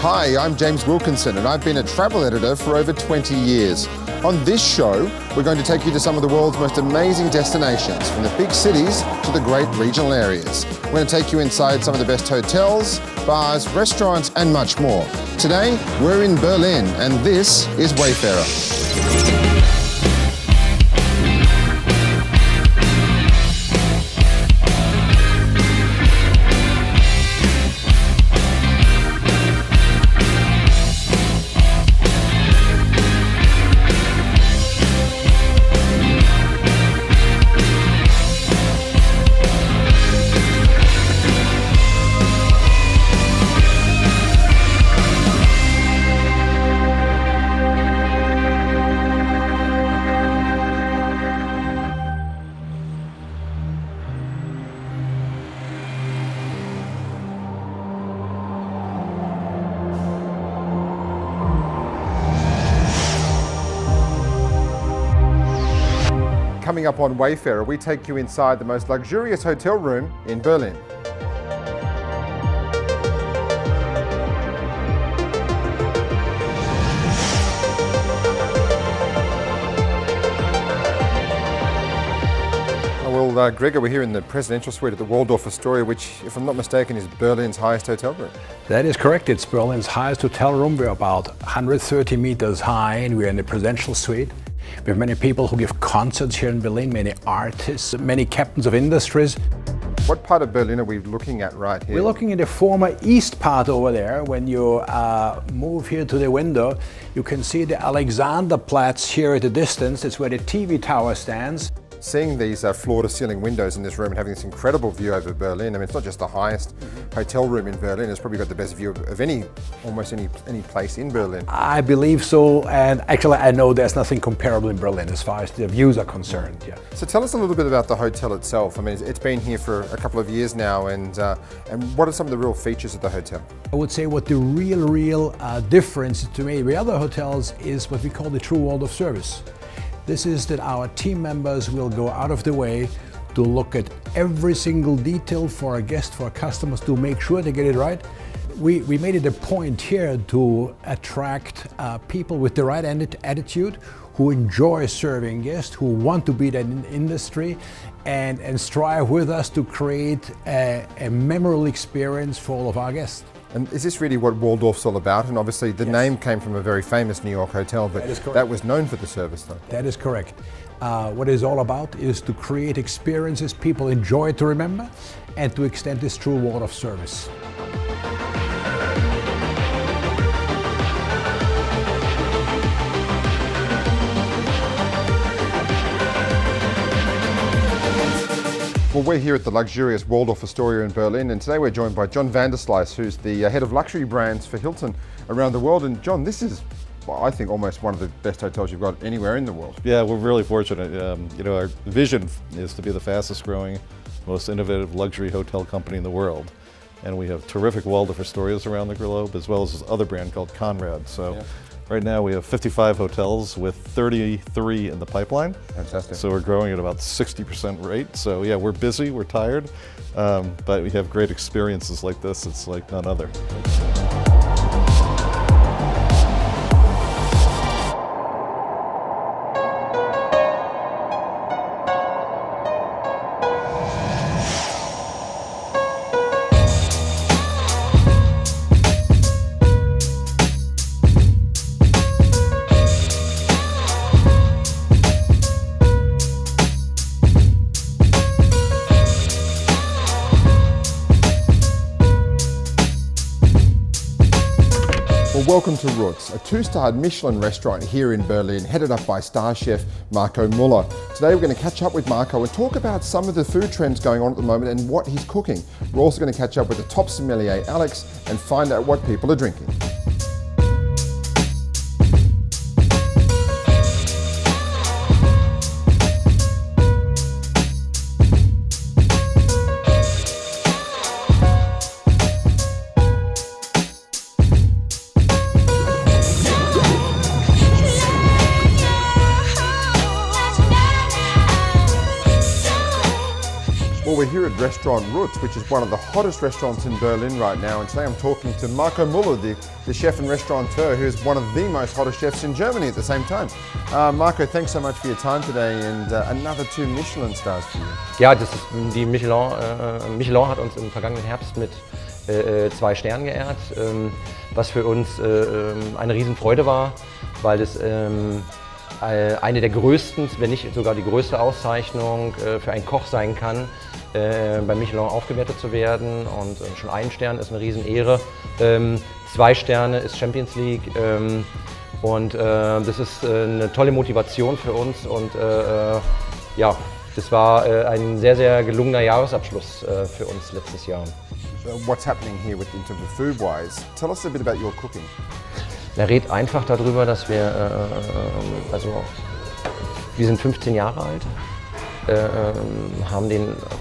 Hi, I'm James Wilkinson and I've been a travel editor for over 20 years. On this show, we're going to take you to some of the world's most amazing destinations, from the big cities to the great regional areas. We're going to take you inside some of the best hotels, bars, restaurants, and much more. Today, we're in Berlin, and this is Wayfarer. Coming up on Wayfarer, we take you inside the most luxurious hotel room in Berlin. Well, Gregor, we're here in the presidential suite at the Waldorf Astoria, which, if I'm not mistaken, is Berlin's highest hotel room. That is correct. It's Berlin's highest hotel room. We're about 130 meters high, and we're in the presidential suite. We have many people who give concerts here in Berlin, many artists, many captains of industries. What part of Berlin are we looking at right here? We're looking at the former east part over there. When you move here to the window, you can see the Alexanderplatz here at a distance. It's where the TV tower stands. Seeing these floor-to-ceiling windows in this room and having this incredible view over Berlin, I mean, it's not just the highest hotel room in Berlin, it's probably got the best view of almost any place in Berlin. I believe so, and actually I know there's nothing comparable in Berlin as far as the views are concerned. Yeah. So tell us a little bit about the hotel itself. I mean, it's been here for a couple of years now, and what are some of the real features of the hotel? I would say what the real difference to me with other hotels is what we call the true Waldorf service. This is that our team members will go out of the way to look at every single detail for our guests, for our customers, to make sure they get it right. We made it a point here to attract people with the right attitude, who enjoy serving guests, who want to be in the industry, and strive with us to create a memorable experience for all of our guests. And is this really what Waldorf's all about? And obviously the name came from a very famous New York hotel, but that was known for the service though. That is correct. What it's all about is to create experiences people enjoy to remember and to extend this true Waldorf service. Well, we're here at the luxurious Waldorf Astoria in Berlin, and today we're joined by John van der Sluys, who's the head of luxury brands for Hilton around the world. And John, this is, well, I think, almost one of the best hotels you've got anywhere in the world. Yeah, we're really fortunate. Our vision is to be the fastest growing, most innovative luxury hotel company in the world. And we have terrific Waldorf Astorias around the globe, as well as this other brand called Conrad. So. Yeah. Right now we have 55 hotels with 33 in the pipeline. Fantastic. So we're growing at about 60% rate. So yeah, we're busy, we're tired, but we have great experiences like this. It's like none other. Welcome to Rooks, a 2-star Michelin restaurant here in Berlin, headed up by star chef Marco Muller. Today we're going to catch up with Marco and talk about some of the food trends going on at the moment and what he's cooking. We're also going to catch up with the top sommelier, Alex, and find out what people are drinking. we're here at restaurant Rutz, which is one of the hottest restaurants in Berlin right now, and today I'm talking to Marco Muller, the chef and restaurateur, who is one of the most hottest chefs in Germany at the same time. Marco, thanks so much for your time today, and another 2 Michelin stars for you. Ja, das ist die Michelin. Michelin hat uns im vergangenen Herbst mit 2 Sternen geehrt, was für uns eine Riesenfreude war, weil es eine der größten, wenn nicht sogar die größte Auszeichnung für einen Koch sein kann, bei Michelin aufgewertet zu werden. Und schon 1 Stern ist eine Riesenehre. 2 Sterne ist Champions League. Und das ist eine tolle Motivation für uns. Und ja, das war ein sehr, sehr gelungener Jahresabschluss für uns letztes Jahr. So what's happening here in terms of food-wise? Tell us a bit about your cooking. Er redet einfach darüber, dass wir, wir sind 15 Jahre alt, haben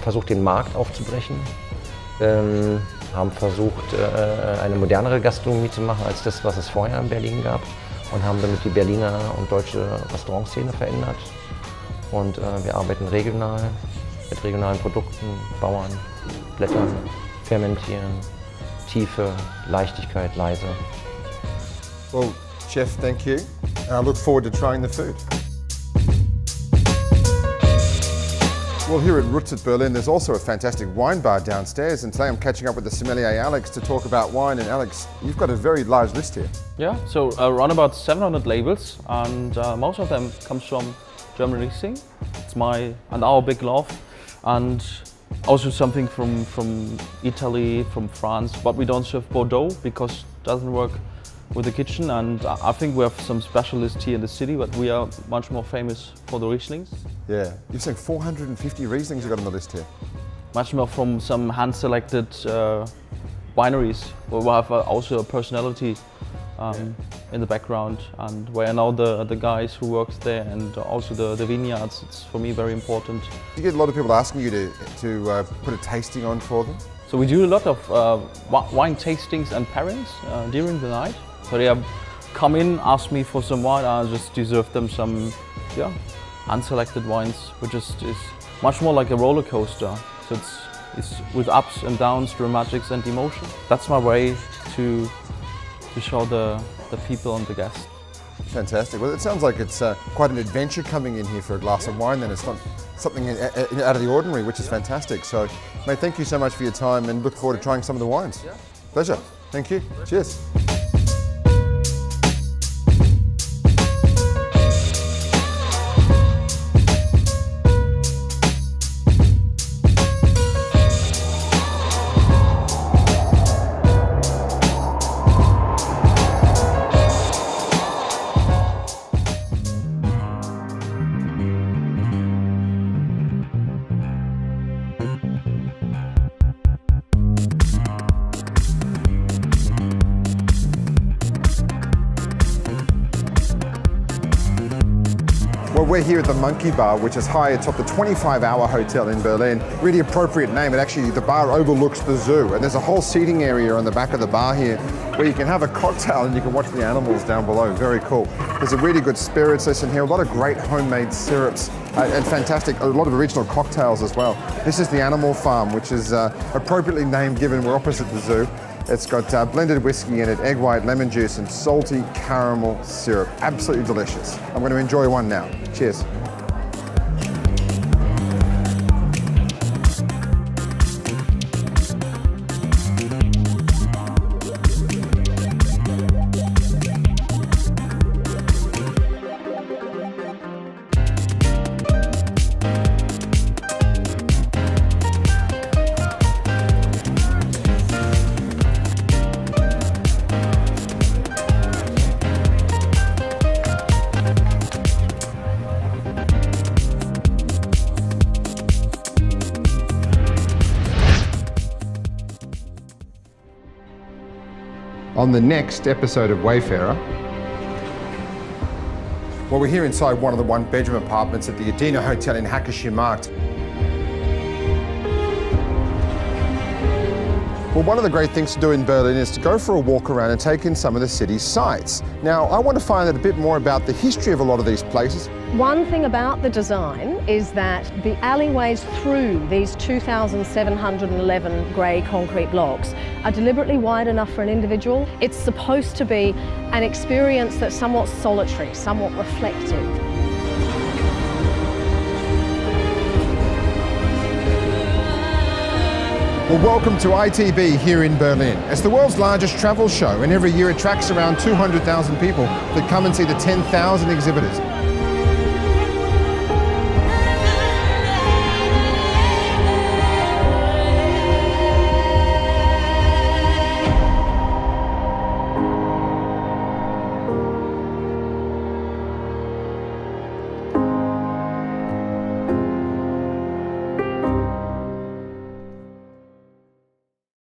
versucht, den Markt aufzubrechen, haben versucht, eine modernere Gastronomie zu machen als das, was es vorher in Berlin gab, und haben damit die Berliner und deutsche Restaurantszene verändert. Und wir arbeiten regional, mit regionalen Produkten, Bauern, Blättern, fermentieren, Tiefe, Leichtigkeit, leise. Well, Chef, thank you. And I look forward to trying the food. Well, here at Rutz at Berlin, there's also a fantastic wine bar downstairs, and today I'm catching up with the sommelier Alex to talk about wine. And Alex, you've got a very large list here. Yeah, so around about 700 labels, and most of them comes from German Riesling. It's our big love, and also something from Italy, from France. But we don't serve Bordeaux because it doesn't work with the kitchen, and I think we have some specialists here in the city, but we are much more famous for the Rieslings. Yeah, you're saying 450 Rieslings you got on the list here. Much more from some hand-selected wineries, where we have also a personality in the background, and where I know the guys who work there, and also the vineyards. It's for me very important. You get a lot of people asking you to put a tasting on for them. So we do a lot of wine tastings and pairings during the night. So they come in, ask me for some wine, I just deserve them some unselected wines, which is much more like a roller coaster. So it's with ups and downs, dramatics and emotion. That's my way to show the people and the guests. Fantastic. Well, it sounds like it's quite an adventure coming in here for a glass of wine, then. It's not something out of the ordinary, which is fantastic. So, mate, thank you so much for your time, and look forward to trying some of the wines. Yeah. Pleasure. Thank you. Cheers. Well, we're here at the Monkey Bar, which is high atop the 25-hour hotel in Berlin. Really appropriate name. And actually, the bar overlooks the zoo, and there's a whole seating area on the back of the bar here where you can have a cocktail and you can watch the animals down below. Very cool. There's a really good spirits listen here, a lot of great homemade syrups, and fantastic, a lot of original cocktails as well. This is the Animal Farm, which is appropriately named given we're opposite the zoo. It's got blended whiskey in it, egg white, lemon juice, and salty caramel syrup. Absolutely delicious. I'm going to enjoy one now. Cheers. On the next episode of Wayfarer, well, we're here inside one of the one-bedroom apartments at the Adina Hotel in Hackescher Markt. Well, one of the great things to do in Berlin is to go for a walk around and take in some of the city's sights. Now, I want to find out a bit more about the history of a lot of these places. One thing about the design is that the alleyways through these 2,711 grey concrete blocks are deliberately wide enough for an individual. It's supposed to be an experience that's somewhat solitary, somewhat reflective. Well, welcome to ITB here in Berlin. It's the world's largest travel show, and every year attracts around 200,000 people that come and see the 10,000 exhibitors.